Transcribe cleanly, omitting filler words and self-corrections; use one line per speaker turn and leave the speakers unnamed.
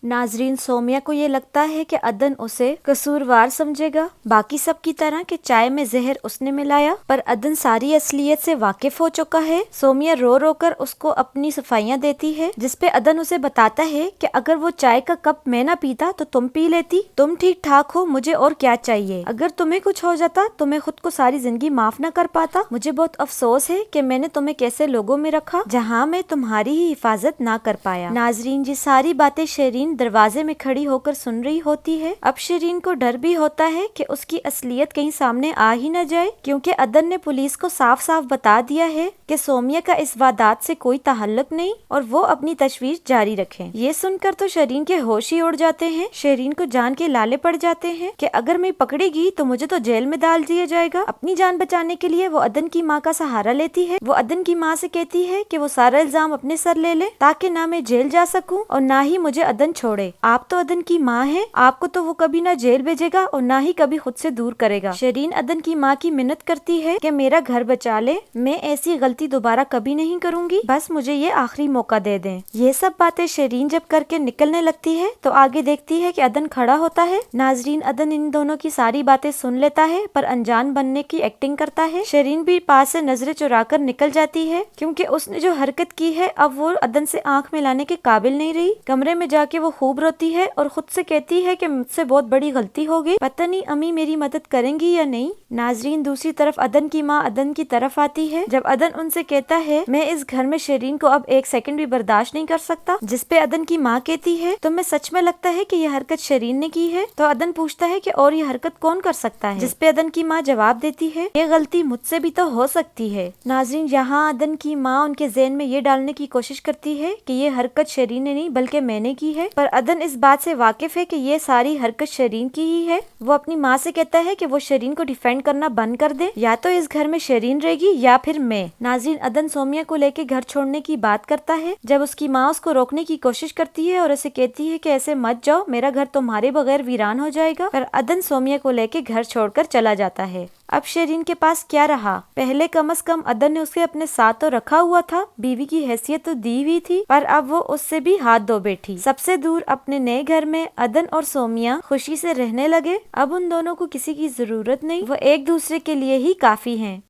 नाजरीन, सोमिया को ये लगता है कि अदन उसे कसूरवार समझेगा, बाकी सब की तरह कि चाय में जहर उसने मिलाया। पर अदन सारी असलियत से वाकिफ हो चुका है। सोमिया रो रो कर उसको अपनी सफाइयाँ देती है, जिसपे अदन उसे बताता है कि अगर वो चाय का कप मैं ना पीता तो तुम पी लेती। तुम ठीक ठाक हो, मुझे और क्या चाहिए। अगर तुम्हें कुछ हो जाता तो मैं खुद को सारी जिंदगी माफ ना कर पाता। मुझे बहुत अफसोस है कि मैंने तुम्हें कैसे लोगों में रखा जहाँ मैं तुम्हारी ही हिफाजत ना कर पाया। नाजरीन, ये सारी बातें शरीन दरवाजे में खड़ी होकर सुन रही होती है। अब शरीन को डर भी होता है कि उसकी असलियत कहीं सामने आ ही न जाए, क्योंकि अदन ने पुलिस को साफ साफ बता दिया है कि सोमिया का इस वारदात से कोई ताल्लुक नहीं और वो अपनी तशवीश जारी रखें। ये सुनकर तो शरीन के होश ही उड़ जाते हैं। शरीन को जान के लाले पड़ जाते हैं कि अगर मैं पकड़ी गई तो मुझे तो जेल में डाल दिया जाएगा। अपनी जान बचाने के लिए वो अदन की माँ का सहारा लेती है। वो अदन की माँ से कहती है कि वो सारा इल्जाम अपने सर ले ले, ताकि ना मैं जेल जा सकूं और ना ही मुझे अदन छोड़े। आप तो अदन की माँ हैं, आपको तो वो कभी ना जेल भेजेगा और ना ही कभी खुद से दूर करेगा। शरीन अदन की माँ की मिन्नत करती है कि मेरा घर बचा ले, मैं ऐसी गलती दोबारा कभी नहीं करूंगी, बस मुझे ये आखिरी मौका दे दें। ये सब बातें शरीन जब करके निकलने लगती है तो आगे देखती है कि अदन खड़ा होता है। नाजरीन, अदन इन दोनों की सारी बातें सुन लेता है पर अनजान बनने की एक्टिंग करता है। शरीन भी पास से नजरें चुरा कर निकल जाती है, क्योंकि उसने जो हरकत की है अब वो अदन से आंख मिलाने के काबिल नहीं रही। कमरे में जाके वो खूब रोती है और खुद से कहती है कि मुझसे बहुत बड़ी गलती हो गई, पता नहीं अम्मी मेरी मदद करेंगी या नहीं। नाजरीन, दूसरी तरफ अदन की माँ अदन की तरफ आती है। जब अदन उनसे कहता है मैं इस घर में शरीन को अब एक सेकंड भी बर्दाश्त नहीं कर सकता, जिसपे अदन की माँ कहती है तुम्हें सच में लगता है कि यह हरकत शरीन ने की है। तो अदन पूछता है कि और ये हरकत कौन कर सकता है, जिसपे अदन की माँ जवाब देती है ये गलती मुझसे भी तो हो सकती है। नाजरीन, यहाँ अदन की माँ उनके ज़हन में ये डालने की कोशिश करती है कि ये हरकत शरीन ने नहीं बल्कि मैंने की है, पर अदन इस बात से वाकिफ है कि ये सारी हरकत शरीन की ही है। वो अपनी माँ से कहता है कि वो शरीन को डिफेंड करना बंद कर दे, या तो इस घर में शरीन रहेगी या फिर मैं। नाजरीन, अदन सोमिया को लेके घर छोड़ने की बात करता है। जब उसकी माँ उसको रोकने की कोशिश करती है और उसे कहती है कि ऐसे मत जाओ, मेरा घर तुम्हारे बगैर वीरान हो जाएगा, पर अदन सोमिया को लेके घर छोड़कर चला जाता है। अब शरीन के पास क्या रहा। पहले कम से कम अदन ने उसे अपने साथ तो रखा हुआ था, बीवी की हैसियत तो दी हुई थी, पर अब वो उससे भी हाथ धो बैठी। सबसे दूर अपने नए घर में अदन और सोमिया खुशी से रहने लगे। अब उन दोनों को किसी की जरूरत नहीं, वो एक दूसरे के लिए ही काफी हैं।